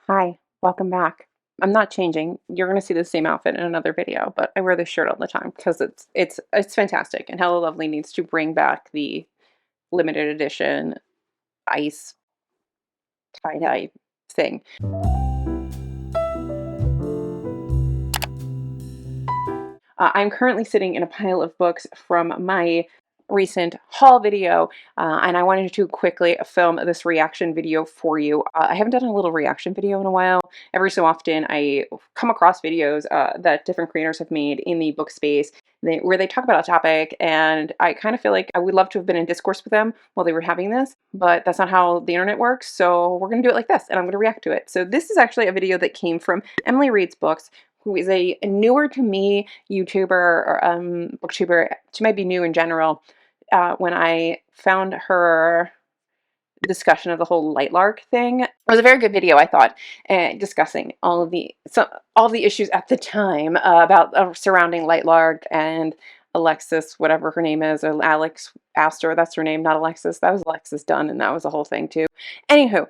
Hi, welcome back. I'm not changing. You're going to see the same outfit in another video, but I wear this shirt all the time because it's fantastic. And Hello Lovely needs to bring back the limited edition ice tie-dye thing. I'm currently sitting in a pile of books from my recent haul video, and I wanted to quickly film this reaction video for you. I haven't done a little reaction video in a while. Every so often I come across videos that different creators have made in the book space where they talk about a topic, and I kind of feel like I would love to have been in discourse with them while they were having this, but that's not how the internet works, so we're going to do it like this, and I'm going to react to it. So this is actually a video that came from Emily Reads Books, who is a newer to me YouTuber or booktuber. She might be new in general. When I found her discussion of the whole Lightlark thing, it was a very good video, I thought, discussing all of the issues at the time about surrounding Lightlark and Alexis, whatever her name is, or Alex Astor, that's her name, not Alexis. That was Alexis Dunn, and that was a whole thing too. Anywho,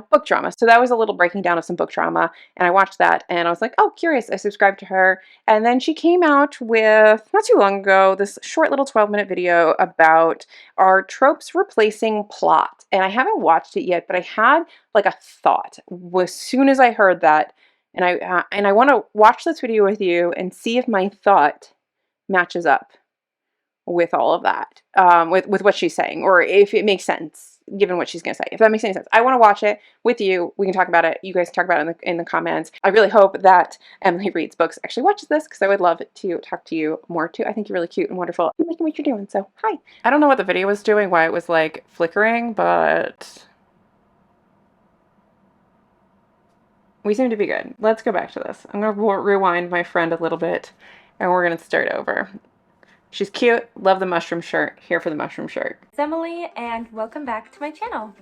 book drama. So that was a little breaking down of some book drama, and I watched that, and I was like, oh, curious. I subscribed to her, and then she came out with, not too long ago, this short little 12-minute video about our tropes replacing plot. And I haven't watched it yet, but I had like a thought as soon as I heard that, and I want to watch this video with you and see if my thought matches up with all of that, with what she's saying, or if it makes sense given what she's going to say. If that makes any sense, I want to watch it with you. We can talk about it. You guys can talk about it in the comments. I really hope that Emily Reads Books actually watches this, because I would love to talk to you more too. I think you're really cute and wonderful. I'm liking what you're doing, so hi. I don't know what the video was doing, why it was like flickering, but we seem to be good. Let's go back to this. I'm going to rewind my friend a little bit, and we're going to start over. She's cute. Love the mushroom shirt. Here for the mushroom shirt. It's Emily, and welcome back to my channel.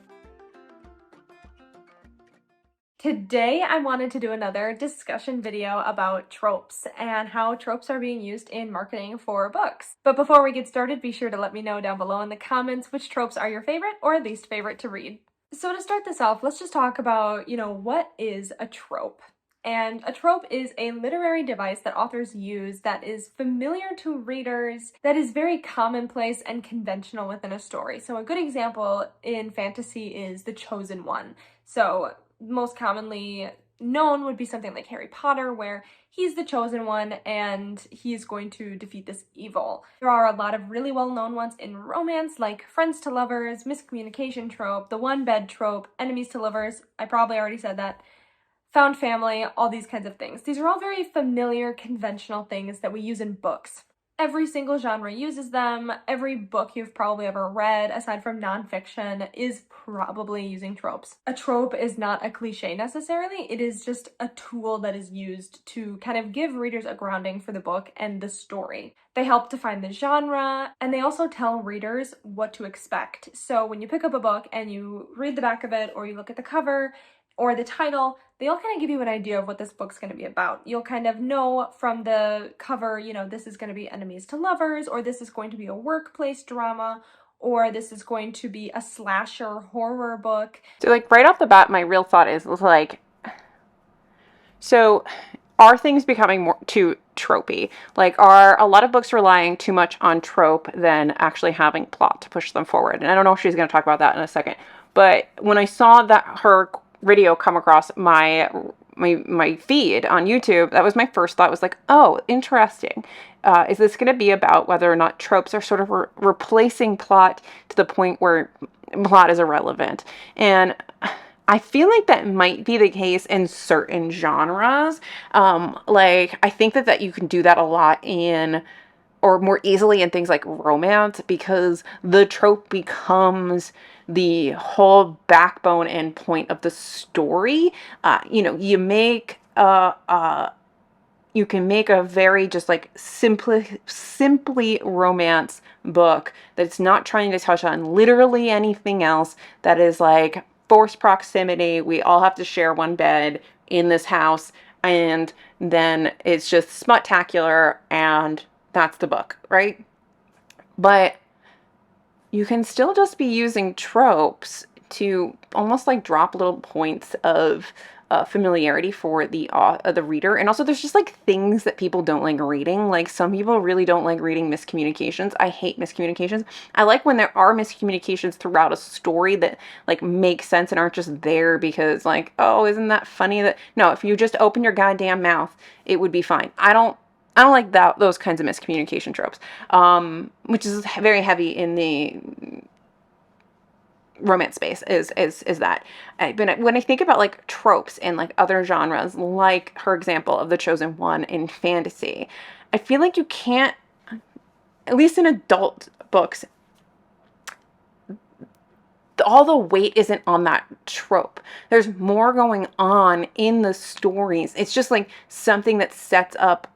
Today I wanted to do another discussion video about tropes and how tropes are being used in marketing for books. But before we get started, be sure to let me know down below in the comments which tropes are your favorite or least favorite to read. So to start this off, let's just talk about, what is a trope? And a trope is a literary device that authors use that is familiar to readers, that is very commonplace and conventional within a story. So a good example in fantasy is The Chosen One. So most commonly known would be something like Harry Potter, where he's the chosen one and he's going to defeat this evil. There are a lot of really well-known ones in romance, like friends to lovers, miscommunication trope, the one bed trope, enemies to lovers, I probably already said that, found family, all these kinds of things. These are all very familiar, conventional things that we use in books. Every single genre uses them. Every book you've probably ever read, aside from nonfiction, is probably using tropes. A trope is not a cliche necessarily. It is just a tool that is used to kind of give readers a grounding for the book and the story. They help define the genre, and they also tell readers what to expect. So when you pick up a book and you read the back of it, or you look at the cover, or the title, they all kind of give you an idea of what this book's going to be about. You'll kind of know from the cover, this is going to be enemies to lovers, or this is going to be a workplace drama, or this is going to be a slasher horror book. So like right off the bat, my real thought is like, so are things becoming more too tropey? Like, are a lot of books relying too much on trope than actually having plot to push them forward? And I don't know if she's going to talk about that in a second, but when I saw that her video come across my feed on YouTube, that was my first thought, was like, oh, interesting. Is this going to be about whether or not tropes are sort of replacing plot to the point where plot is irrelevant? And I feel like that might be the case in certain genres. Like, I think that you can do that a lot in, or more easily in, things like romance, because the trope becomes the whole backbone and point of the story. You can make a very just like simply romance book that's not trying to touch on literally anything else, that is like forced proximity. We all have to share one bed in this house, and then it's just smut-tacular, and that's the book, right? But you can still just be using tropes to almost like drop little points of familiarity for the reader. And also there's just like things that people don't like reading. Like some people really don't like reading miscommunications. I hate miscommunications. I like when there are miscommunications throughout a story that like make sense and aren't just there because like, oh, isn't that funny that, no, if you just open your goddamn mouth, it would be fine. I don't like those kinds of miscommunication tropes, which is very heavy in the romance space is that. But when I think about like tropes and like other genres, like her example of the chosen one in fantasy, I feel like you can't, at least in adult books, all the weight isn't on that trope. There's more going on in the stories. It's just like something that sets up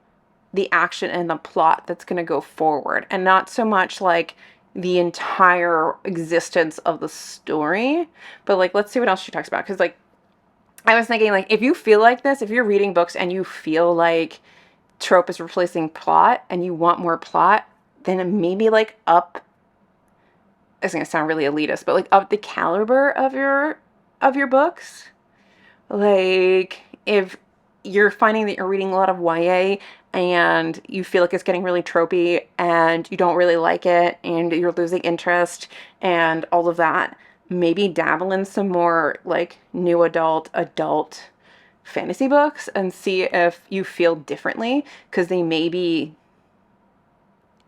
the action and the plot that's going to go forward, and not so much like the entire existence of the story. But like, let's see what else she talks about, because like I was thinking, like, if you feel like this, if you're reading books and you feel like trope is replacing plot and you want more plot, then maybe like up, it's gonna sound really elitist, but like up the caliber of your books. Like if you're finding that you're reading a lot of YA and you feel like it's getting really tropey and you don't really like it and you're losing interest and all of that, maybe dabble in some more like new adult fantasy books and see if you feel differently, because they may be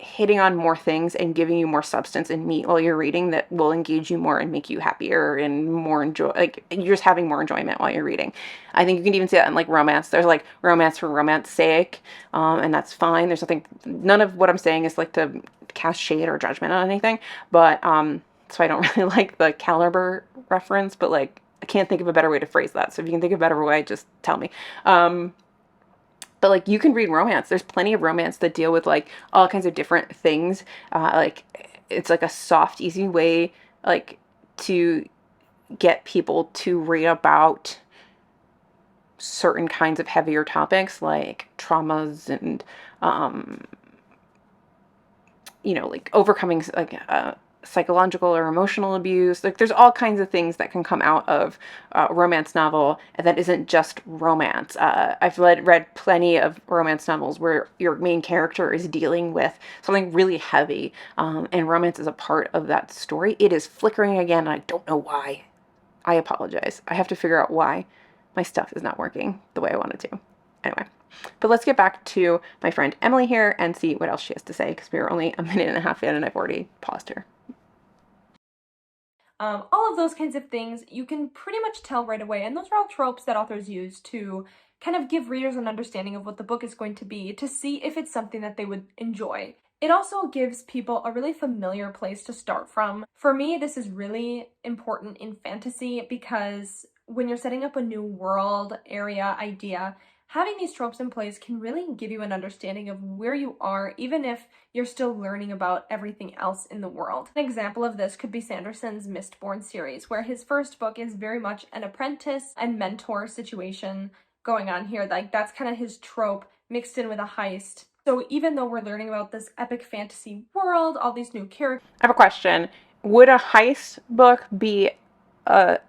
hitting on more things and giving you more substance and meat while you're reading that will engage you more and make you happier and more like you're just having more enjoyment while you're reading. I think you can even see that in like romance. There's like romance for romance sake, and that's fine. There's nothing, none of what I'm saying is like to cast shade or judgment on anything, but so I don't really like the caliber reference, but like I can't think of a better way to phrase that. So if you can think of a better way, just tell me. But like you can read romance. There's plenty of romance that deal with like all kinds of different things. Like it's like a soft, easy way like to get people to read about certain kinds of heavier topics like traumas and like overcoming like psychological or emotional abuse. Like there's all kinds of things that can come out of a romance novel that isn't just romance. I've read plenty of romance novels where your main character is dealing with something really heavy, and romance is a part of that story. It is flickering again, and I don't know why. I apologize. I have to figure out why my stuff is not working the way I want it to. Anyway, but let's get back to my friend Emily here and see what else she has to say, because we are only a minute and a half in and I've already paused her. All of those kinds of things you can pretty much tell right away, and those are all tropes that authors use to kind of give readers an understanding of what the book is going to be, to see if it's something that they would enjoy. It also gives people a really familiar place to start from. For me, this is really important in fantasy because when you're setting up a new world, area, idea, having these tropes in place can really give you an understanding of where you are, even if you're still learning about everything else in the world. An example of this could be Sanderson's Mistborn series, where his first book is very much an apprentice and mentor situation going on here. Like that's kind of his trope mixed in with a heist. So even though we're learning about this epic fantasy world, all these new characters. I have a question. Would a heist book be a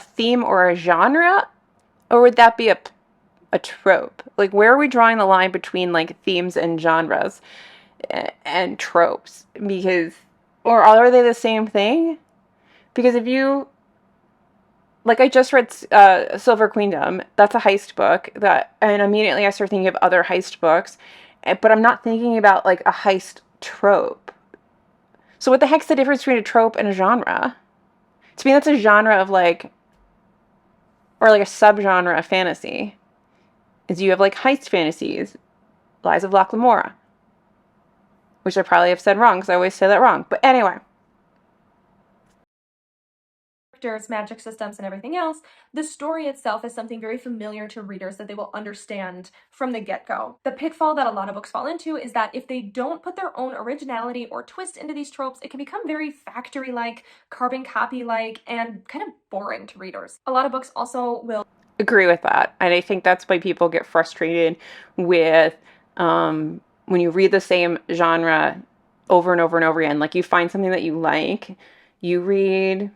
theme or a genre, or would that be a trope? Like, where are we drawing the line between like themes and genres and tropes? Because, or are they the same thing? Because if you, like, I just read Silver Queendom. That's a heist book and immediately I start thinking of other heist books, but I'm not thinking about like a heist trope. So what the heck's the difference between a trope and a genre? To me, that's a genre of like, or like a subgenre of fantasy. Is you have like heist fantasies, Lies of Locke Lamora, which I probably have said wrong because I always say that wrong. But anyway. Magic systems and everything else, the story itself is something very familiar to readers that they will understand from the get-go. The pitfall that a lot of books fall into is that if they don't put their own originality or twist into these tropes, it can become very factory-like, carbon copy-like, and kind of boring to readers. A lot of books also will agree with that, and I think that's why people get frustrated with when you read the same genre over and over and over again. Like you find something that you like, you read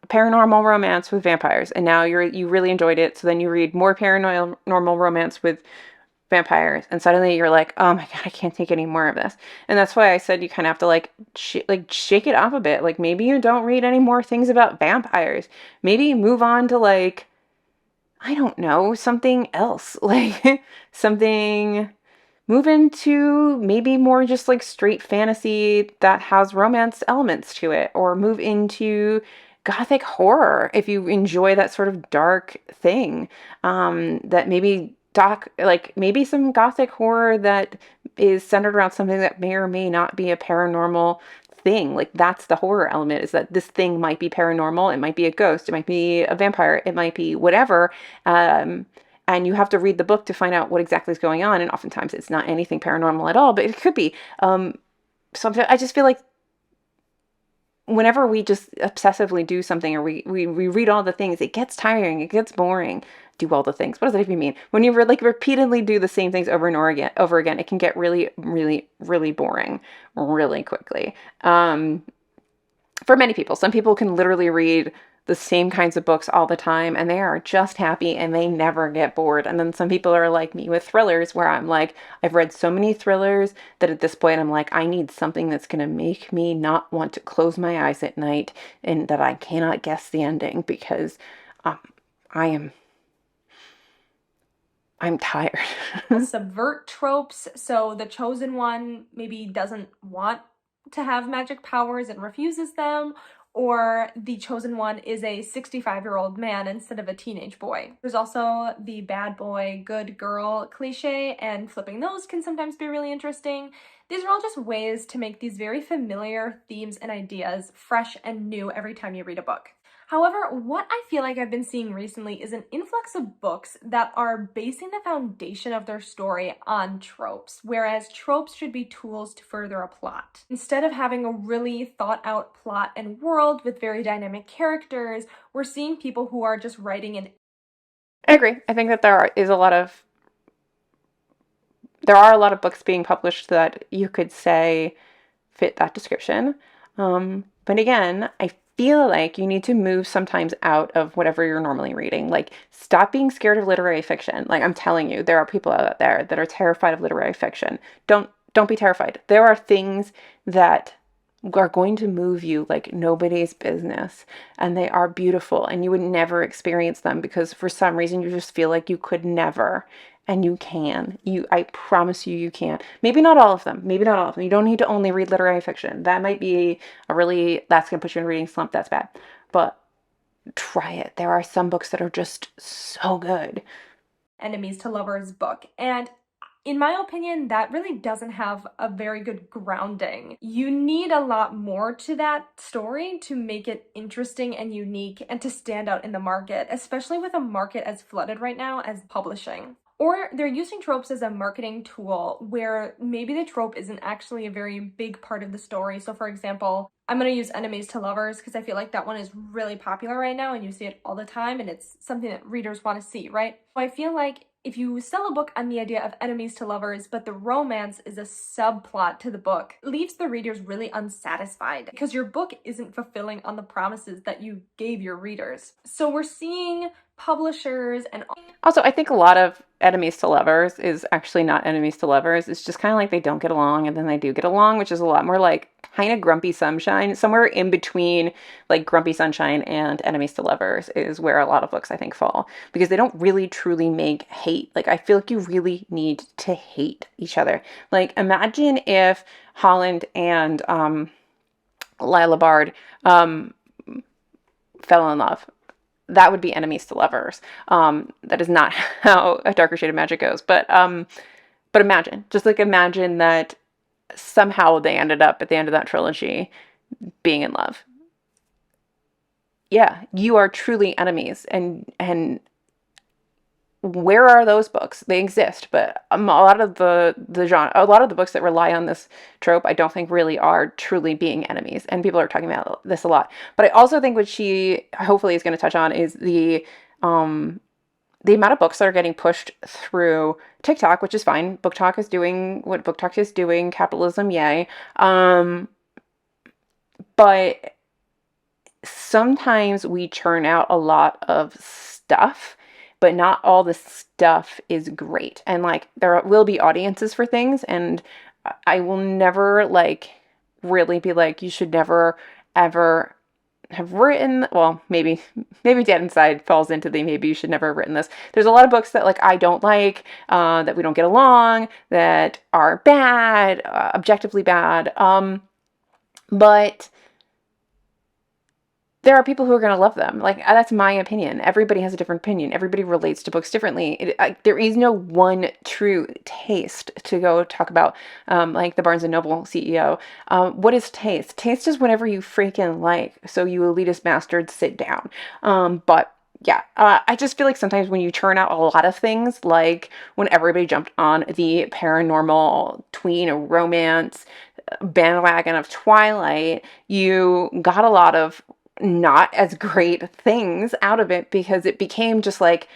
paranormal romance with vampires, and now you really enjoyed it, so then you read more paranormal romance with vampires, and suddenly you're like, oh my god, I can't take any more of this. And that's why I said you kind of have to like shake it off a bit. Like, maybe you don't read any more things about vampires. Maybe you move on to, like, I don't know, something else. Like, something, move into maybe more just like straight fantasy that has romance elements to it, or move into gothic horror if you enjoy that sort of dark thing. That maybe maybe some gothic horror that is centered around something that may or may not be a paranormal thing. Like, that's the horror element, is that this thing might be paranormal, it might be a ghost, it might be a vampire, it might be whatever. And you have to read the book to find out what exactly is going on, and oftentimes it's not anything paranormal at all, but it could be. So I just feel like whenever we just obsessively do something, or we read all the things, it gets tiring, it gets boring. Do all the things, what does that even mean? When you like repeatedly do the same things over and over again, it can get really, really, really boring really quickly. For many people, some people can literally read the same kinds of books all the time, and they are just happy and they never get bored. And then some people are like me with thrillers, where I'm like, I've read so many thrillers that at this point I'm like, I need something that's going to make me not want to close my eyes at night, and that I cannot guess the ending, because I'm tired. Subvert tropes. So the chosen one maybe doesn't want to have magic powers and refuses them, or the chosen one is a 65-year-old man instead of a teenage boy. There's also the bad boy, good girl cliche, and flipping those can sometimes be really interesting. These are all just ways to make these very familiar themes and ideas fresh and new every time you read a book. However, what I feel like I've been seeing recently is an influx of books that are basing the foundation of their story on tropes, whereas tropes should be tools to further a plot. Instead of having a really thought out plot and world with very dynamic characters, we're seeing people who are just writing an... I agree. I think that there are a lot of books being published that you could say fit that description. But again, I feel like you need to move sometimes out of whatever you're normally reading. Like, stop being scared of literary fiction. Like, I'm telling you, there are people out there that are terrified of literary fiction. Don't be terrified. There are things that are going to move you like nobody's business, and they are beautiful, and you would never experience them because for some reason you just feel like you could never. And you can. I promise you, you can. Maybe not all of them. Maybe not all of them. You don't need to only read literary fiction. That might be that's going to put you in a reading slump. That's bad. But try it. There are some books that are just so good. Enemies to Lovers book. And in my opinion, that really doesn't have a very good grounding. You need a lot more to that story to make it interesting and unique and to stand out in the market, especially with a market as flooded right now as publishing. Or they're using tropes as a marketing tool where maybe the trope isn't actually a very big part of the story. So for example, I'm going to use Enemies to Lovers because I feel like that one is really popular right now and you see it all the time and it's something that readers want to see, right? So I feel like if you sell a book on the idea of enemies to lovers, but the romance is a subplot to the book, it leaves the readers really unsatisfied because your book isn't fulfilling on the promises that you gave your readers. So we're seeing publishers and... Also, I think a lot of enemies to lovers is actually not enemies to lovers. It's just kind of like they don't get along and then they do get along, which is a lot more like kind of Grumpy Sunshine. Somewhere in between like Grumpy Sunshine and enemies to lovers is where a lot of books I think fall, because they don't really truly make hate. Like, I feel like you really need to hate each other. Like, imagine if Holland and Lila Bard fell in love. That would be enemies to lovers. That is not how A Darker Shade of Magic goes. But imagine that somehow they ended up at the end of that trilogy being in love. Yeah, you are truly enemies. And where are those books? They exist, but a lot of the books that rely on this trope, I don't think really are truly being enemies. And people are talking about this a lot. But I also think what she hopefully is going to touch on is the amount of books that are getting pushed through TikTok, which is fine. BookTok is doing what BookTok is doing. Capitalism, yay. But sometimes we churn out a lot of stuff, but not all the stuff is great. And like there will be audiences for things, and I will never like really be like, you should never ever have written, well, maybe Dead Inside falls into the maybe you should never have written this. There's a lot of books that like I don't like, that we don't get along, that are bad, objectively bad. But there are people who are going to love them. Like, that's my opinion. Everybody has a different opinion. Everybody relates to books differently. There is no one true taste, to go talk about, like the Barnes & Noble CEO. What is taste? Taste is whatever you freaking like. So you elitist bastards, sit down. But yeah, I just feel like sometimes when you churn out a lot of things, like when everybody jumped on the paranormal tween romance bandwagon of Twilight, you got a lot of not as great things out of it, because it became just like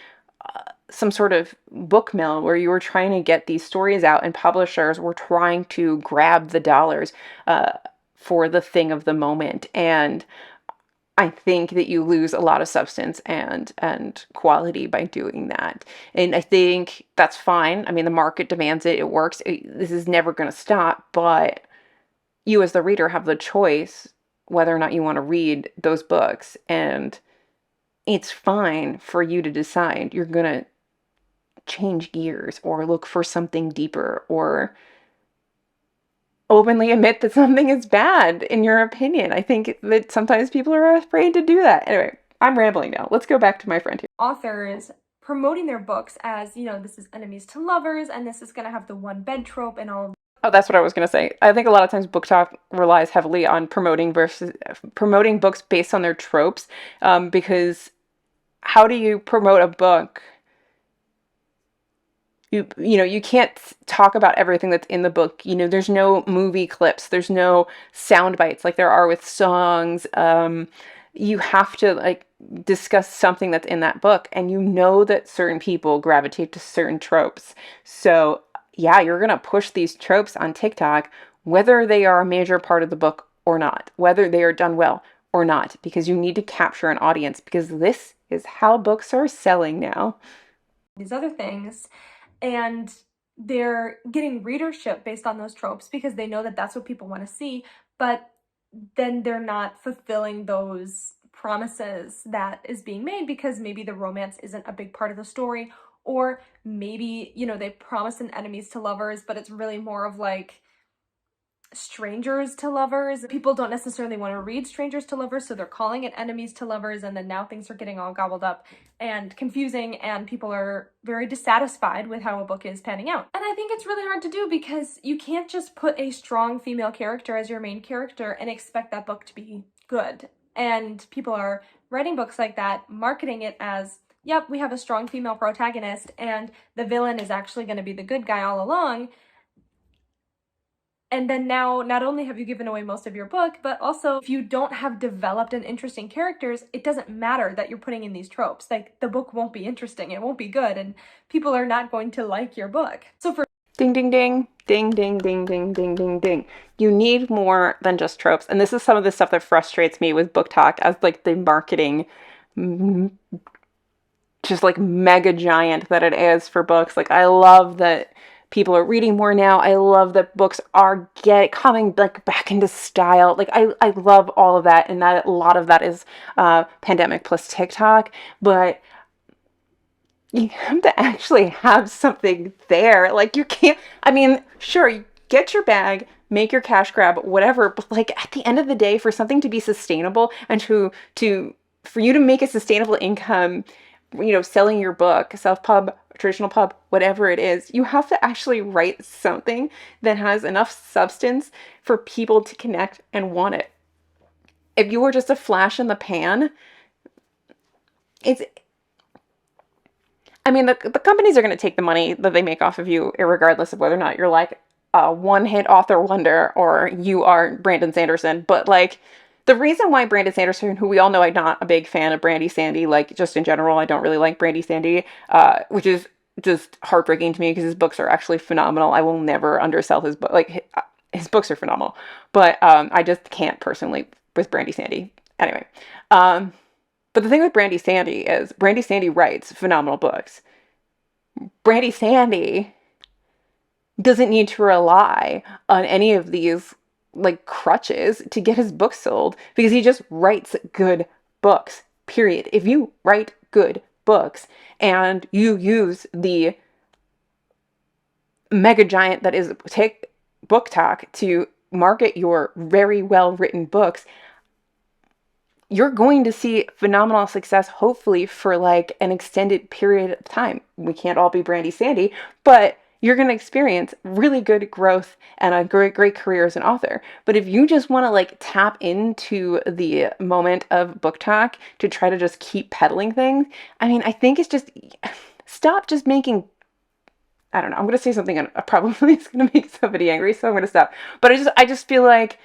some sort of book mill where you were trying to get these stories out and publishers were trying to grab the dollars for the thing of the moment. And I think that you lose a lot of substance and quality by doing that. And I think that's fine. I mean, the market demands it. It works. This is never going to stop. But you as the reader have the choice whether or not you want to read those books, and it's fine for you to decide you're going to change gears or look for something deeper or openly admit that something is bad in your opinion. I think that sometimes people are afraid to do that. Anyway, I'm rambling now. Let's go back to my friend here. Authors promoting their books as, you know, this is enemies to lovers and this is going to have the one bed trope and all of. Oh, that's what I was going to say. I think a lot of times BookTok relies heavily on promoting books based on their tropes, because how do you promote a book? You can't talk about everything that's in the book. There's no movie clips. There's no sound bites like there are with songs. You have to like discuss something that's in that book, and that certain people gravitate to certain tropes. So yeah, you're going to push these tropes on TikTok, whether they are a major part of the book or not, whether they are done well or not, because you need to capture an audience, because this is how books are selling now. These other things, and they're getting readership based on those tropes because they know that that's what people want to see, but then they're not fulfilling those promises that is being made because maybe the romance isn't a big part of the story, or maybe, they promise an enemies to lovers, but it's really more of like strangers to lovers. People don't necessarily want to read strangers to lovers, so they're calling it enemies to lovers, and then now things are getting all gobbled up and confusing, and people are very dissatisfied with how a book is panning out. And I think it's really hard to do because you can't just put a strong female character as your main character and expect that book to be good. And people are writing books like that, marketing it as, yep, we have a strong female protagonist and the villain is actually going to be the good guy all along. And then now, not only have you given away most of your book, but also if you don't have developed and interesting characters, it doesn't matter that you're putting in these tropes. Like, the book won't be interesting, it won't be good, and people are not going to like your book. So for ding, ding, ding, ding, ding, ding, ding, ding, ding, ding. You need more than just tropes. And this is some of the stuff that frustrates me with BookTok as like the marketing just like mega giant that it is for books. Like, I love that people are reading more now. I love that books are coming like back into style. Like, I love all of that, and that a lot of that is pandemic plus TikTok. But you have to actually have something there. Like, you can't. I mean, sure, get your bag, make your cash grab, whatever. But like at the end of the day, for something to be sustainable and for you to make a sustainable income, selling your book, self-pub, traditional pub, whatever it is, you have to actually write something that has enough substance for people to connect and want it. If you were just a flash in the pan, the companies are going to take the money that they make off of you, regardless of whether or not you're like a one-hit author wonder or you are Brandon Sanderson. But like, the reason why Brandon Sanderson, who we all know I'm not a big fan of Brandy Sandy, like just in general, I don't really like Brandy Sandy, which is just heartbreaking to me because his books are actually phenomenal. I will never undersell his book. Like, his books are phenomenal, but I just can't personally with Brandy Sandy. Anyway, but the thing with Brandy Sandy is Brandy Sandy writes phenomenal books. Brandy Sandy doesn't need to rely on any of these like crutches to get his books sold because he just writes good books. Period. If you write good books and you use the mega giant that is BookTok to market your very well written books, you're going to see phenomenal success, hopefully for like an extended period of time. We can't all be Brandy Sandy, but you're going to experience really good growth and a great career as an author. But if you just want to like tap into the moment of BookTok to try to just keep peddling things, I mean, I think it's just stop just making, I don't know, I'm going to say something and probably it's going to make somebody angry, so I'm going to stop. But I just feel like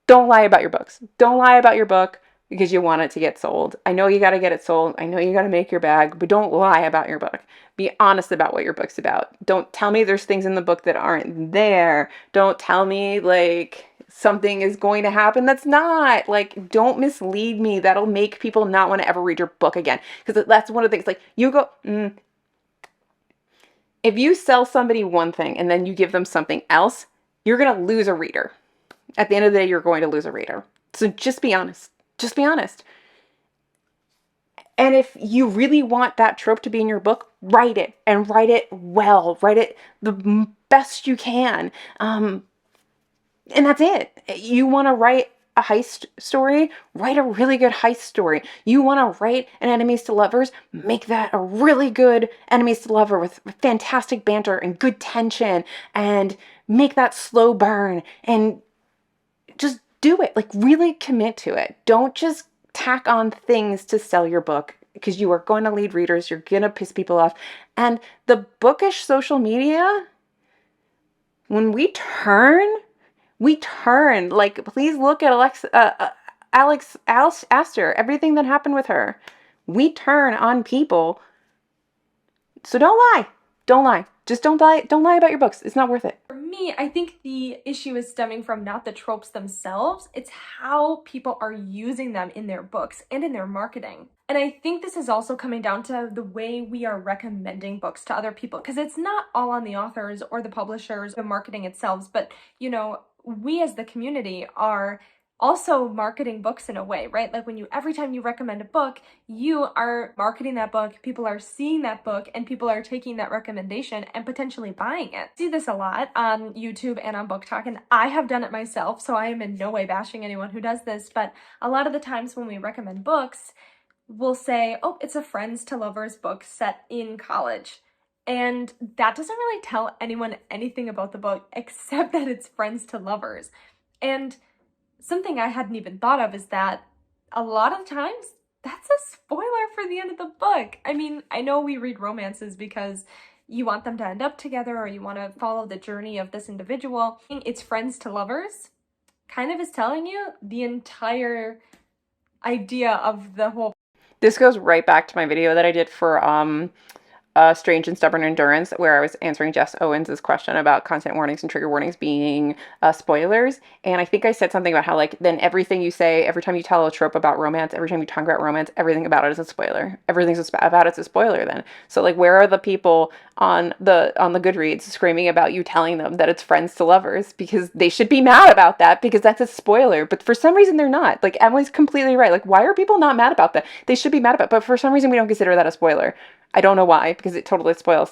don't lie about your books. Don't lie about your book because you want it to get sold. I know you got to get it sold. I know you got to make your bag, but don't lie about your book. Be honest about what your book's about. Don't tell me there's things in the book that aren't there. Don't tell me like something is going to happen that's not. Like, don't mislead me. That'll make people not want to ever read your book again. Because that's one of the things. Like, you go, if you sell somebody one thing and then you give them something else, you're going to lose a reader. At the end of the day, you're going to lose a reader. So just be honest. Just be honest. And if you really want that trope to be in your book, write it and write it well. Write it the best you can. And that's it. You want to write a heist story? Write a really good heist story. You want to write an enemies to lovers? Make that a really good enemies to lover with fantastic banter and good tension, and make that slow burn and just do it. Like, really commit to it. Don't just tack on things to sell your book because you are going to lead readers. You're going to piss people off. And the bookish social media, when we turn. Like, please look at Alex Astor, everything that happened with her. We turn on people. So don't lie. Don't lie. Just don't lie. Don't lie about your books. It's not worth it. For me, I think the issue is stemming from not the tropes themselves, it's how people are using them in their books and in their marketing. And I think this is also coming down to the way we are recommending books to other people, because it's not all on the authors or the publishers, the marketing itself, but you know, we as the community are also marketing books in a way, right? Like every time you recommend a book, you are marketing that book, people are seeing that book, and people are taking that recommendation and potentially buying it. I see this a lot on YouTube and on BookTok, and I have done it myself, so I am in no way bashing anyone who does this, but a lot of the times when we recommend books, we'll say, oh, it's a friends to lovers book set in college. And that doesn't really tell anyone anything about the book except that it's friends to lovers. And something I hadn't even thought of is that a lot of times that's a spoiler for the end of the book. I mean, I know we read romances because you want them to end up together or you want to follow the journey of this individual. It's friends to lovers kind of is telling you the entire idea of the whole. This goes right back to my video that I did for Strange and Stubborn Endurance, where I was answering Jess Owens' question about content warnings and trigger warnings being spoilers. And I think I said something about how, like, then everything you say, every time you tell a trope about romance, every time you talk about romance, everything about it is a spoiler. Everything's about it's a spoiler then. So, like, where are the people on the Goodreads screaming about you telling them that it's friends to lovers? Because they should be mad about that because that's a spoiler. But for some reason they're not. Like, Emily's completely right. Like, why are people not mad about that? They should be mad about it. But for some reason we don't consider that a spoiler. I don't know why, because it totally spoils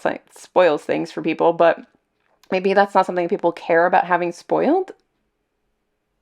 things for people, but maybe that's not something people care about having spoiled.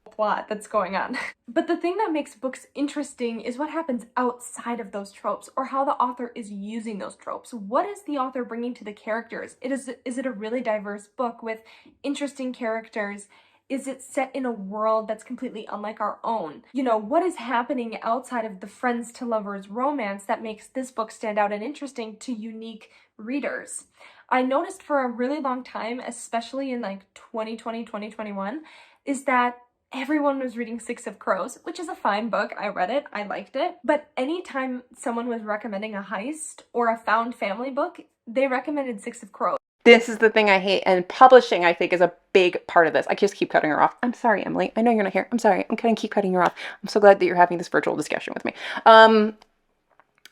Plot that's going on. But the thing that makes books interesting is what happens outside of those tropes, or how the author is using those tropes. What is the author bringing to the characters? Is it a really diverse book with interesting characters? Is it set in a world that's completely unlike our own? You know, what is happening outside of the friends to lovers romance that makes this book stand out and interesting to unique readers? I noticed for a really long time, especially in like 2020, 2021, is that everyone was reading Six of Crows, which is a fine book. I read it. I liked it. But anytime someone was recommending a heist or a found family book, they recommended Six of Crows. This is the thing I hate, and publishing, I think, is a big part of this. I just keep cutting her off. I'm sorry, Emily. I know you're not here. I'm sorry. I'm going to keep cutting her off. I'm so glad that you're having this virtual discussion with me.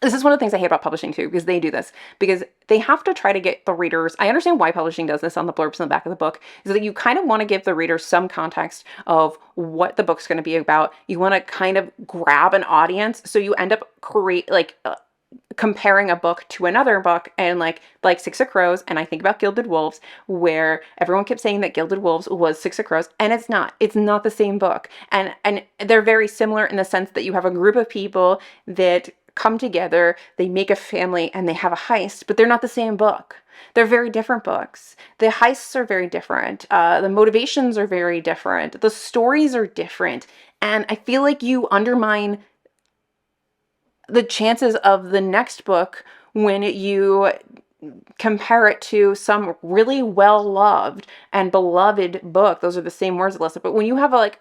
This is one of the things I hate about publishing too, because they do this, because they have to try to get the readers. I understand why publishing does this on the blurbs in the back of the book, is that you kind of want to give the readers some context of what the book's going to be about. You want to kind of grab an audience, so you end up comparing a book to another book, and like Six of Crows, and I think about Gilded Wolves, where everyone kept saying that Gilded Wolves was Six of Crows, and it's not. It's not the same book, and they're very similar in the sense that you have a group of people that come together, they make a family, and they have a heist, but they're not the same book. They're very different books. The heists are very different. The motivations are very different. The stories are different. And I feel like you undermine the chances of the next book when you compare it to some really well-loved and beloved book. Those are the same words, Alyssa. But when you have a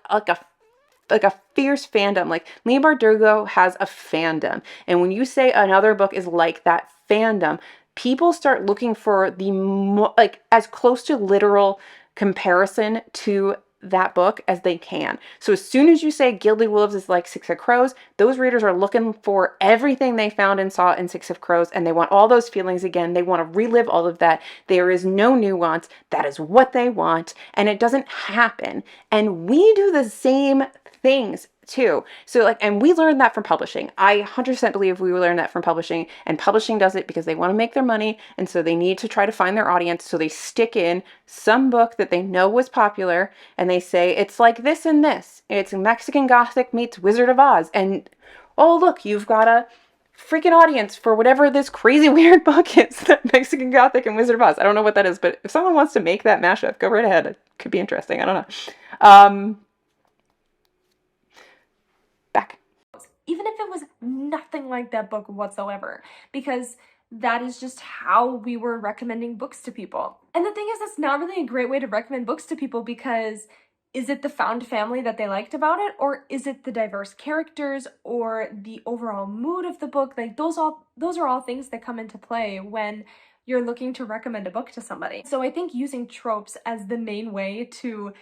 fierce fandom, like Leigh Bardugo has a fandom, and when you say another book is like that fandom, people start looking for the as close to literal comparison to that book as they can. So as soon as you say Gilded Wolves is like Six of Crows, those readers are looking for everything they found and saw in Six of Crows, and they want all those feelings again. They want to relive all of that. There is no nuance. That is what they want, and it doesn't happen. And we do the same things too. So and we learned that from publishing. I 100% believe we learned that from publishing, and publishing does it because they want to make their money, and so they need to try to find their audience, so they stick in some book that they know was popular, and they say, it's like this and this. It's Mexican Gothic meets Wizard of Oz, and oh look, you've got a freaking audience for whatever this crazy weird book is, that Mexican Gothic and Wizard of Oz. I don't know what that is, but if someone wants to make that mashup, go right ahead. It could be interesting. I don't know. Back. Even if it was nothing like that book whatsoever, because that is just how we were recommending books to people. And the thing is, that's not really a great way to recommend books to people, because is it the found family that they liked about it, or is it the diverse characters, or the overall mood of the book? Like those are all things that come into play when you're looking to recommend a book to somebody. So I think using tropes as the main way to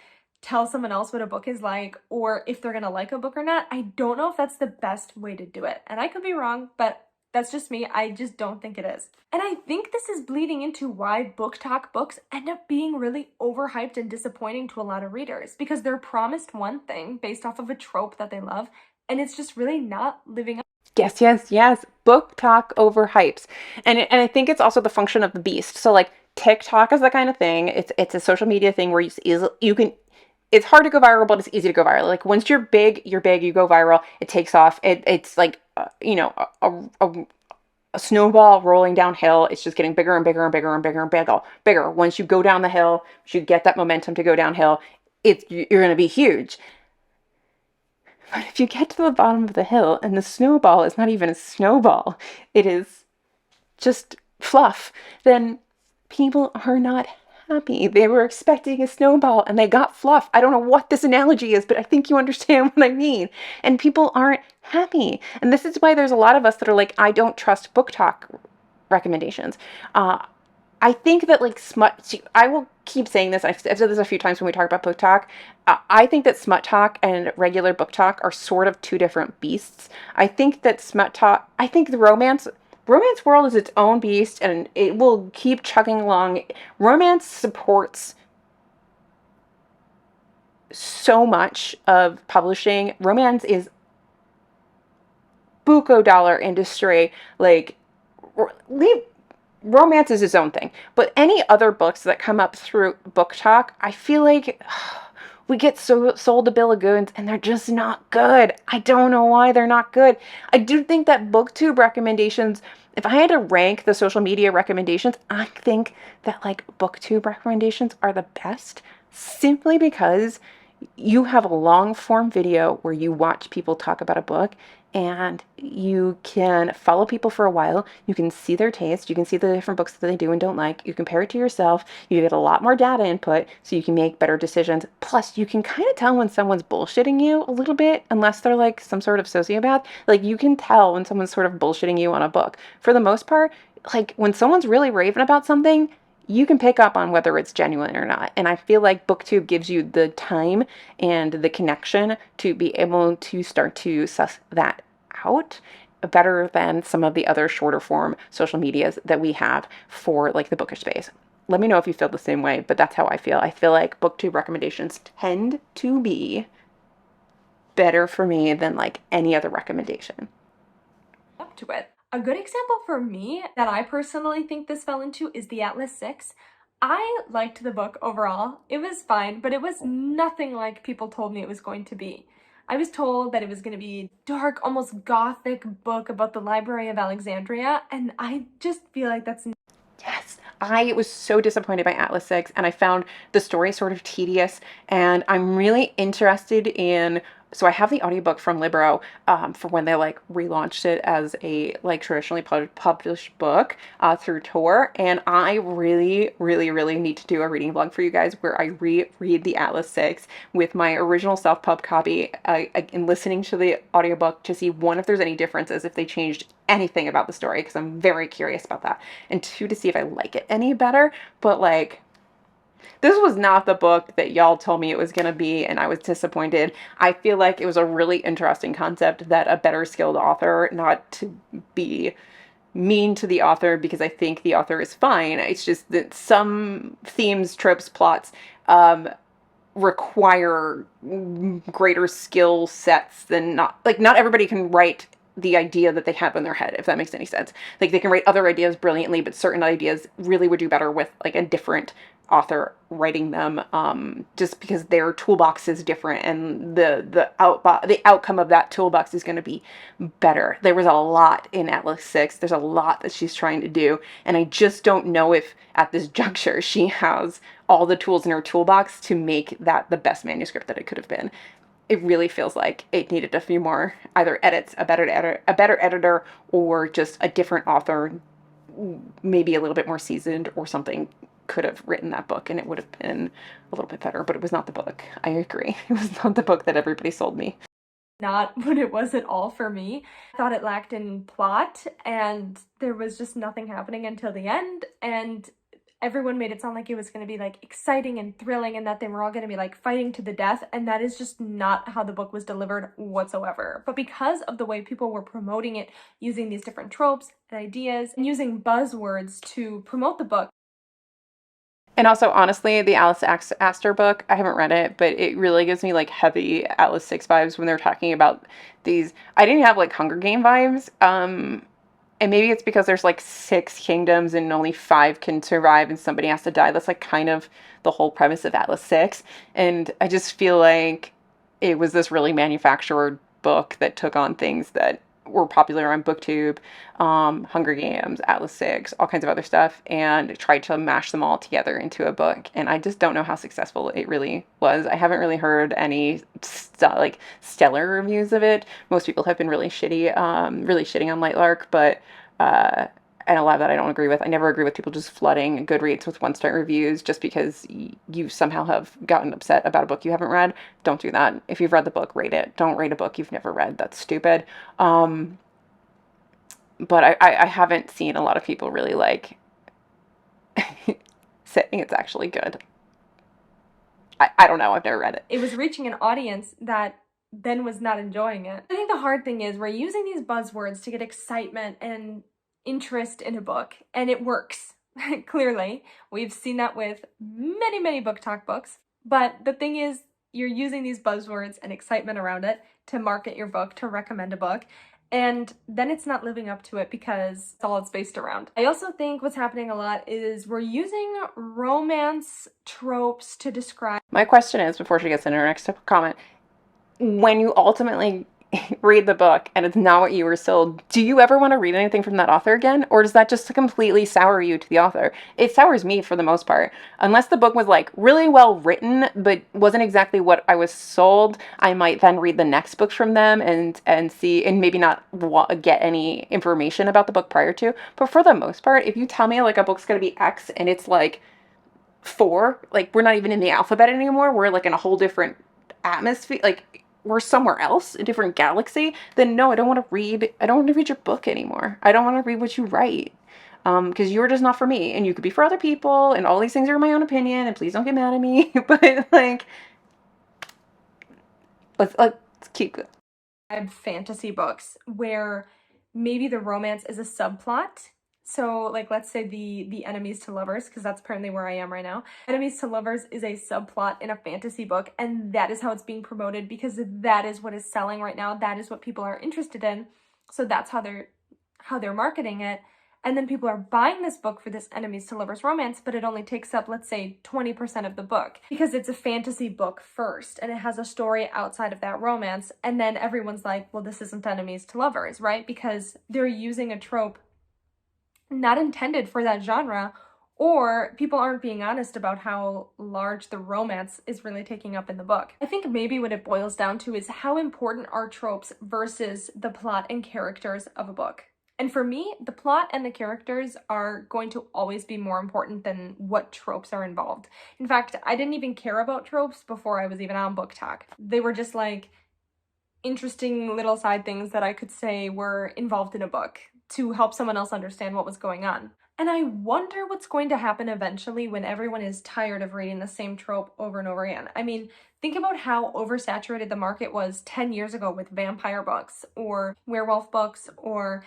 tell someone else what a book is like, or if they're gonna like a book or not, I don't know if that's the best way to do it. And I could be wrong, but that's just me. I just don't think it is. And I think this is bleeding into why BookTok books end up being really overhyped and disappointing to a lot of readers, because they're promised one thing based off of a trope that they love, and it's just really not living up. Yes, yes, yes. BookTok overhypes. And I think it's also the function of the beast. So like TikTok is the kind of thing. It's a social media thing where you can, it's hard to go viral, but it's easy to go viral. Like once you're big, you go viral, it takes off. It's like, a snowball rolling downhill. It's just getting bigger and bigger and bigger and bigger and bigger. Once you go down the hill, once you get that momentum to go downhill, you're going to be huge. But if you get to the bottom of the hill and the snowball is not even a snowball, it is just fluff, then people are not happy. They were expecting a snowball and they got fluff. I don't know what this analogy is, but I think you understand what I mean. And people aren't happy. And this is why there's a lot of us that are like, I don't trust BookTok recommendations. I think that like smut, I will keep saying this, I've said this a few times when we talk about BookTok. I think that smut talk and regular BookTok are sort of two different beasts. I think that I think the romance world is its own beast, and it will keep chugging along. Romance supports so much of publishing. Romance is buco dollar industry. Like, romance is its own thing. But any other books that come up through BookTok, I feel like we get sold a bill of goods, and they're just not good. I don't know why they're not good. I do think that BookTube recommendations, if I had to rank the social media recommendations, I think that like BookTube recommendations are the best, simply because you have a long form video where you watch people talk about a book, and you can follow people for a while. You can see their taste. You can see the different books that they do and don't like. You compare it to yourself. You get a lot more data input, so you can make better decisions. Plus, you can kind of tell when someone's bullshitting you a little bit, unless they're like some sort of sociopath. Like, you can tell when someone's sort of bullshitting you on a book. For the most part, like when someone's really raving about something, you can pick up on whether it's genuine or not. And I feel like BookTube gives you the time and the connection to be able to start to suss that out better than some of the other shorter form social medias that we have for like the bookish space. Let me know if you feel the same way, but that's how I feel. I feel like BookTube recommendations tend to be better for me than like any other recommendation. Up to it. A good example for me that I personally think this fell into is the Atlas 6. I liked the book overall. It was fine, but it was nothing like people told me it was going to be. I was told that it was going to be a dark, almost gothic book about the Library of Alexandria, and I just feel like that's... Yes, I was so disappointed by Atlas 6, and I found the story sort of tedious, and I'm really interested in, so I have the audiobook from Libro for when they like relaunched it as a like traditionally published book through Tor, and I really, really, really need to do a reading vlog for you guys where I reread the Atlas 6 with my original self-pub copy and listening to the audiobook to see, one, if there's any differences, if they changed anything about the story, because I'm very curious about that, and two, to see if I like it any better. But like, this was not the book that y'all told me it was going to be, and I was disappointed. I feel like it was a really interesting concept that a better skilled author, not to be mean to the author because I think the author is fine, it's just that some themes, tropes, plots require greater skill sets than not everybody can write the idea that they have in their head, if that makes any sense. Like, they can write other ideas brilliantly, but certain ideas really would do better with like a different author writing them, just because their toolbox is different and the outcome of that toolbox is going to be better. There was a lot in Atlas 6. There's a lot that she's trying to do, and I just don't know if at this juncture she has all the tools in her toolbox to make that the best manuscript that it could have been. It really feels like it needed a few more either edits, a better editor, or just a different author, maybe a little bit more seasoned or something, could have written that book, and it would have been a little bit better. But it was not the book. I agree. It was not the book that everybody sold me. Not what it was at all for me. I thought it lacked in plot, and there was just nothing happening until the end, and everyone made it sound like it was going to be like exciting and thrilling and that they were all going to be like fighting to the death, and that is just not how the book was delivered whatsoever. But because of the way people were promoting it, using these different tropes and ideas and using buzzwords to promote the book. And also, honestly, the Alice Astor book, I haven't read it, but it really gives me like heavy Atlas 6 vibes when they're talking about these. I didn't have like Hunger Game vibes. And maybe it's because there's like 6 kingdoms and only 5 can survive and somebody has to die. That's like kind of the whole premise of Atlas 6. And I just feel like it was this really manufactured book that took on things that were popular on BookTube, Hunger Games, Atlas 6, all kinds of other stuff, and tried to mash them all together into a book. And I just don't know how successful it really was. I haven't really heard any like stellar reviews of it. Most people have been really shitting on Lightlark, but and a lot of that I don't agree with. I never agree with people just flooding Goodreads with 1-star reviews just because you somehow have gotten upset about a book you haven't read. Don't do that. If you've read the book, rate it. Don't rate a book you've never read. That's stupid. But I haven't seen a lot of people really like saying it's actually good. I don't know. I've never read it. It was reaching an audience that then was not enjoying it. I think the hard thing is we're using these buzzwords to get excitement and interest in a book, and it works. Clearly, we've seen that with many BookTok books, but the thing is, you're using these buzzwords and excitement around it to market your book, to recommend a book, and then it's not living up to it because it's all it's based around. I also think what's happening a lot is we're using romance tropes to describe... My question is, before she gets into her next comment, when you ultimately read the book and it's not what you were sold, do you ever want to read anything from that author again? Or does that just completely sour you to the author? It sours me for the most part. Unless the book was like really well written but wasn't exactly what I was sold, I might then read the next books from them and see, and maybe not get any information about the book prior to. But for the most part, if you tell me like a book's going to be X and it's like 4, like we're not even in the alphabet anymore, we're like in a whole different atmosphere, like we're somewhere else, a different galaxy, then no, I don't want to read your book anymore. I don't want to read what you write. because you're just not for me, and you could be for other people, and all these things are my own opinion, and please don't get mad at me. But like, let's keep going. Fantasy books where maybe the romance is a subplot. So like, let's say the enemies to lovers, because that's apparently where I am right now. Enemies to lovers is a subplot in a fantasy book, and that is how it's being promoted because that is what is selling right now. That is what people are interested in. So that's how they're marketing it. And then people are buying this book for this enemies to lovers romance, but it only takes up, let's say, 20% of the book because it's a fantasy book first and it has a story outside of that romance. And then everyone's like, well, this isn't enemies to lovers, right? Because they're using a trope not intended for that genre, or people aren't being honest about how large the romance is really taking up in the book. I think maybe what it boils down to is how important are tropes versus the plot and characters of a book. And for me, the plot and the characters are going to always be more important than what tropes are involved. In fact, I didn't even care about tropes before I was even on BookTok. They were just like interesting little side things that I could say were involved in a book to help someone else understand what was going on. And I wonder what's going to happen eventually when everyone is tired of reading the same trope over and over again. I mean, think about how oversaturated the market was 10 years ago with vampire books or werewolf books or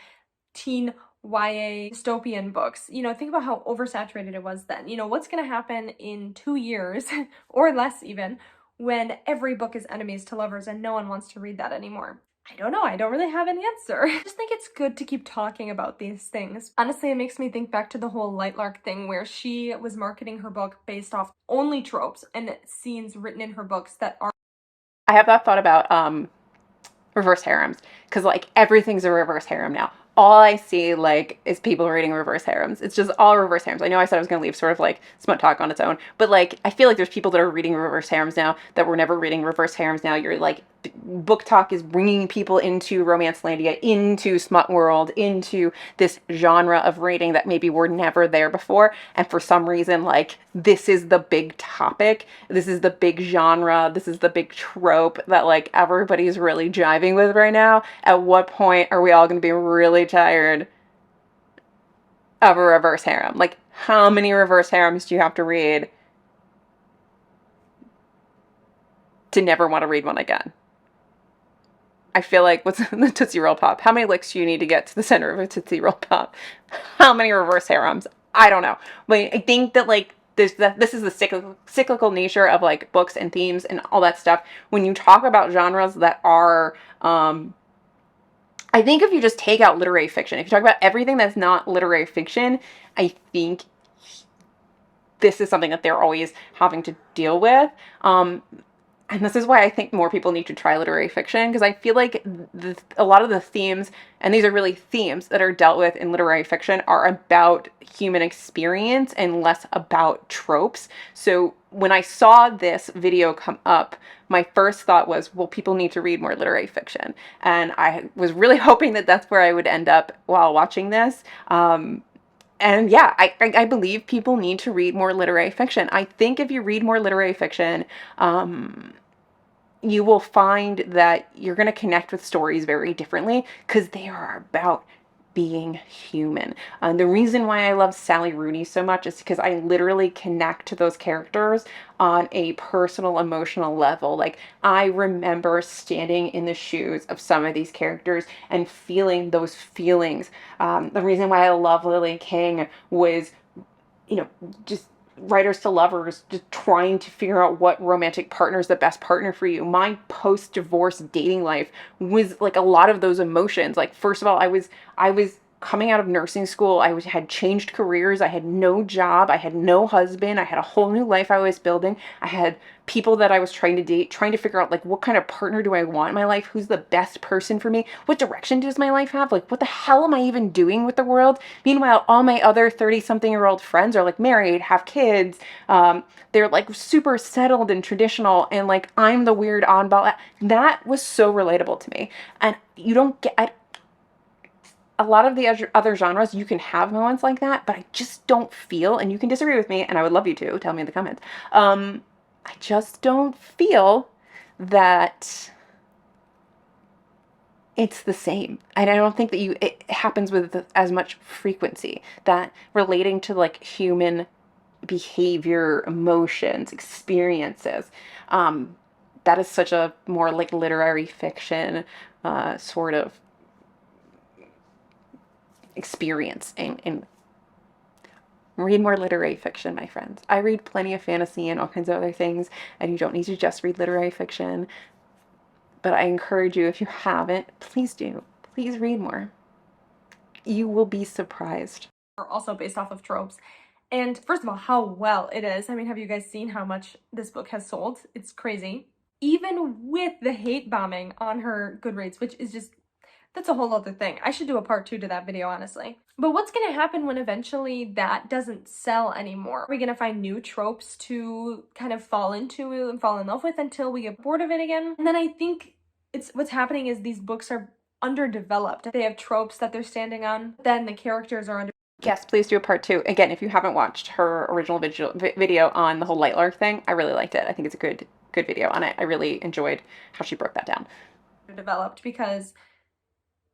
teen YA dystopian books. You know, think about how oversaturated it was then. You know, what's going to happen in 2 years or less even when every book is enemies to lovers and no one wants to read that anymore? I don't know. I don't really have an answer. I just think it's good to keep talking about these things. Honestly, it makes me think back to the whole Lightlark thing where she was marketing her book based off only tropes and scenes written in her books that are... I have that thought about reverse harems, because like everything's a reverse harem now. All I see like is people reading reverse harems. It's just all reverse harems. I know I said I was going to leave sort of like smut talk on its own, but like I feel like there's people that are reading reverse harems now that were never reading reverse harems. Now you're like, BookTok is bringing people into Romancelandia, into smut world, into this genre of reading that maybe were never there before. And for some reason, like this is the big topic. This is the big genre. This is the big trope that like everybody's really jiving with right now. At what point are we all going to be really tired of a reverse harem? Like, how many reverse harems do you have to read to never want to read one again? I feel like, what's the Tootsie Roll Pop? How many licks do you need to get to the center of a Tootsie Roll Pop? How many reverse harems? I don't know. But I think that like this is the cyclical nature of like books and themes and all that stuff. When you talk about genres that are, I think if you just take out literary fiction, if you talk about everything that's not literary fiction, I think this is something that they're always having to deal with. And this is why I think more people need to try literary fiction, because I feel like a lot of the themes, and these are really themes that are dealt with in literary fiction, are about human experience and less about tropes. So when I saw this video come up, my first thought was, well, people need to read more literary fiction. And I was really hoping that that's where I would end up while watching this. And yeah, I believe people need to read more literary fiction. I think if you read more literary fiction, you will find that you're going to connect with stories very differently because they are about being human. The reason why I love Sally Rooney so much is because I literally connect to those characters on a personal, emotional level. Like, I remember standing in the shoes of some of these characters and feeling those feelings. The reason why I love Lily King was, you know, just writers to lovers just trying to figure out what romantic partner is the best partner for you. My post-divorce dating life was like a lot of those emotions. Like, first of all, I was coming out of nursing school. Had changed careers. I had no job. I had no husband. I had a whole new life I was building. I had people that I was trying to date, trying to figure out like, what kind of partner do I want in my life? Who's the best person for me? What direction does my life have? Like, what the hell am I even doing with the world? Meanwhile, all my other 30-something-year-old friends are like married, have kids. They're like super settled and traditional. And like, I'm the weird oddball. That was so relatable to me. And you don't get... a lot of the other genres, you can have moments like that, but I just don't feel, and you can disagree with me, and I would love you to tell me in the comments, I just don't feel that it's the same. And I don't think that it happens with as much frequency, that relating to like human behavior, emotions, experiences. Um, that is such a more like literary fiction sort of experience. And read more literary fiction, my friends. I read plenty of fantasy and all kinds of other things, and you don't need to just read literary fiction. But I encourage you, if you haven't, please do. Please read more. You will be surprised. Are also based off of tropes. And first of all, how well it is. I mean, have you guys seen how much this book has sold? It's crazy. Even with the hate bombing on her Goodreads, which is just, that's a whole other thing. I should do a part 2 to that video, honestly. But what's going to happen when eventually that doesn't sell anymore? Are we going to find new tropes to kind of fall into and fall in love with until we get bored of it again? And then I think what's happening is these books are underdeveloped. They have tropes that they're standing on, then the characters are under. Yes, please do a part 2. Again, if you haven't watched her original video on the whole Lightlark thing, I really liked it. I think it's a good video on it. I really enjoyed how she broke that down. Developed, because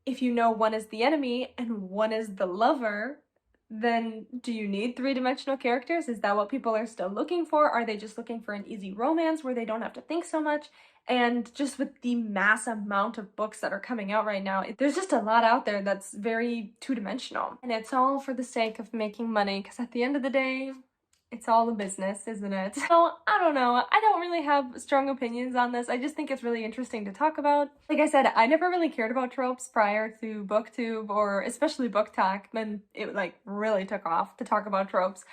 if you know one is the enemy and one is the lover, then do you need three-dimensional characters? Is that what people are still looking for? Are they just looking for an easy romance where they don't have to think so much? And just with the mass amount of books that are coming out right now, there's just a lot out there that's very two-dimensional. And it's all for the sake of making money, because at the end of the day, it's all a business, isn't it? So, I don't know. I don't really have strong opinions on this. I just think it's really interesting to talk about. Like I said, I never really cared about tropes prior to BookTube, or especially BookTok, when it like really took off to talk about tropes.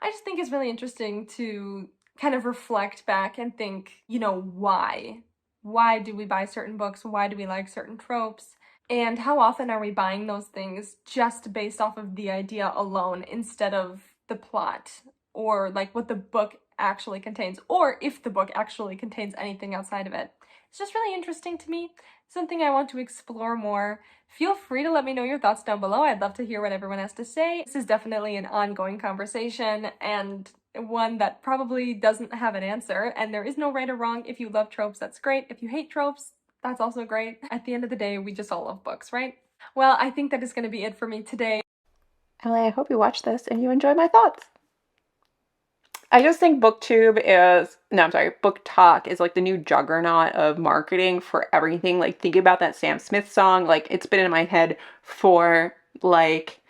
I just think it's really interesting to kind of reflect back and think, you know, why? Why do we buy certain books? Why do we like certain tropes? And how often are we buying those things just based off of the idea alone instead of the plot, or like what the book actually contains, or if the book actually contains anything outside of it? It's just really interesting to me, something I want to explore more. Feel free to let me know your thoughts down below. I'd love to hear what everyone has to say. This is definitely an ongoing conversation, and one that probably doesn't have an answer, and there is no right or wrong. If you love tropes, that's great. If you hate tropes, that's also great. At the end of the day, we just all love books, right? Well, I think that is going to be it for me today. Emily, I hope you watch this and you enjoy my thoughts. I just think BookTube is, no, I'm sorry, BookTok is like the new juggernaut of marketing for everything. Like, think about that Sam Smith song. Like, it's been in my head for like,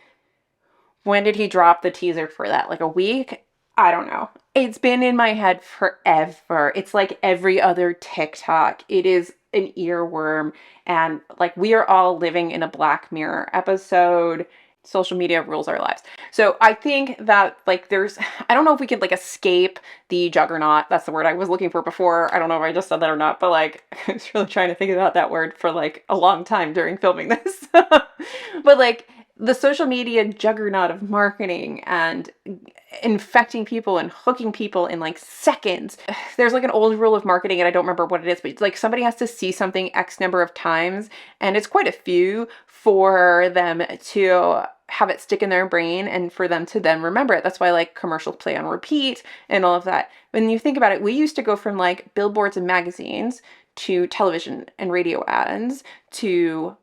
when did he drop the teaser for that? Like a week? I don't know. It's been in my head forever. It's like every other TikTok. It is an earworm. And like, we are all living in a Black Mirror episode. Social media rules our lives. So I think that like I don't know if we could like escape the juggernaut. That's the word I was looking for before. I don't know if I just said that or not, but like I was really trying to think about that word for like a long time during filming this. But like the social media juggernaut of marketing and infecting people and hooking people in like seconds. There's like an old rule of marketing, and I don't remember what it is, but it's like somebody has to see something X number of times, and it's quite a few, for them to have it stick in their brain and for them to then remember it. That's why like commercials play on repeat and all of that. When you think about it, we used to go from like billboards and magazines to television and radio ads to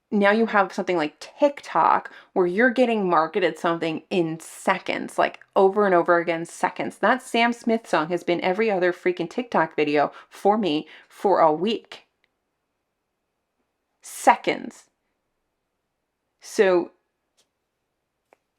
now you have something like TikTok where you're getting marketed something in seconds, like over and over again, seconds. That Sam Smith song has been every other freaking TikTok video for me for a week. Seconds. So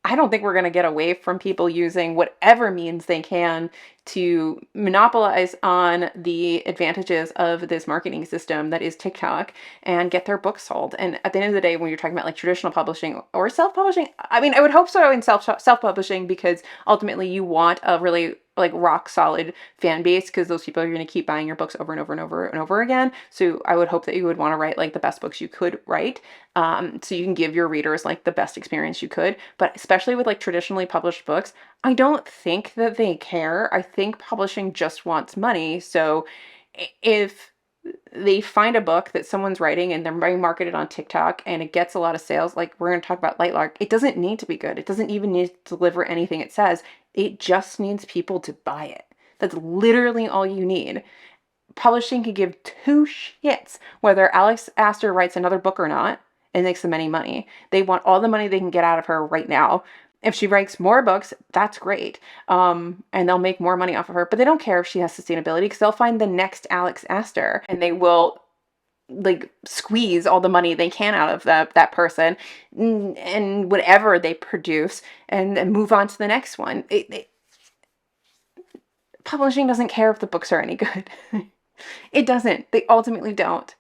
I don't think we're going to get away from people using whatever means they can to monopolize on the advantages of this marketing system that is TikTok and get their books sold. And at the end of the day, when you're talking about like traditional publishing or self-publishing, I mean, I would hope so in self-publishing, because ultimately you want a really like rock solid fan base, because those people are going to keep buying your books over and over and over and over again. So I would hope that you would want to write like the best books you could write, so you can give your readers like the best experience you could. But especially with like traditionally published books, I don't think that they care. I think publishing just wants money. So if they find a book that someone's writing and they're being marketed on TikTok and it gets a lot of sales, like we're going to talk about Lightlark, it doesn't need to be good. It doesn't even need to deliver anything it says. It just needs people to buy it. That's literally all you need. Publishing could give two shits whether Alex Astor writes another book or not and makes them any money. They want all the money they can get out of her right now. If she writes more books, that's great. And they'll make more money off of her. But they don't care if she has sustainability, because they'll find the next Alex Astor and they will like squeeze all the money they can out of that person and whatever they produce, and move on to the next one. Publishing doesn't care if the books are any good. It doesn't. They ultimately don't.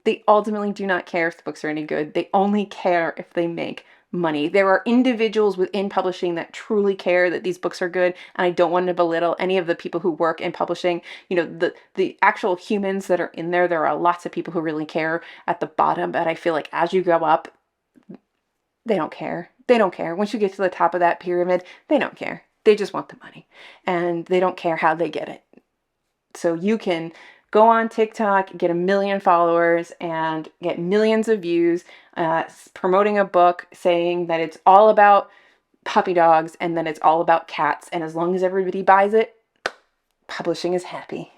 They ultimately do not care if the books are any good. They only care if they make money. There are individuals within publishing that truly care that these books are good, and I don't want to belittle any of the people who work in publishing. You know, the actual humans that are in there. There are lots of people who really care at the bottom, but I feel like as you go up, they don't care. They don't care. Once you get to the top of that pyramid, they don't care. They just want the money, and they don't care how they get it. So you can go on TikTok, get 1 million followers, and get millions of views, promoting a book, saying that it's all about puppy dogs and then it's all about cats. And as long as everybody buys it, publishing is happy.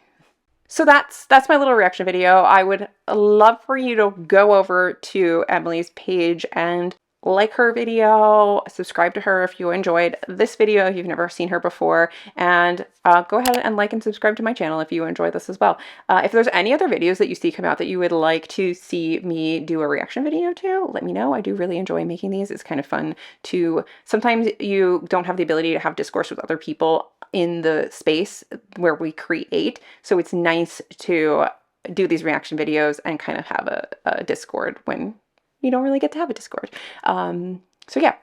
So that's my little reaction video. I would love for you to go over to Emily's page and like her video, subscribe to her if you enjoyed this video, if you've never seen her before, and go ahead and like and subscribe to my channel if you enjoy this as well. If there's any other videos that you see come out that you would like to see me do a reaction video to, let me know. I do really enjoy making these. It's kind of fun to, sometimes you don't have the ability to have discourse with other people in the space where we create, so it's nice to do these reaction videos and kind of have a Discord when you don't really get to have a Discord. So yeah,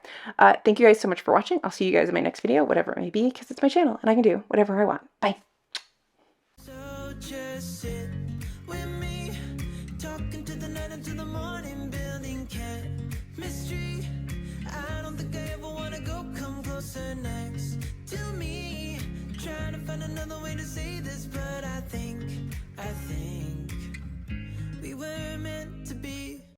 thank you guys so much for watching. I'll see you guys in my next video, whatever it may be, because it's my channel and I can do whatever I want. Bye.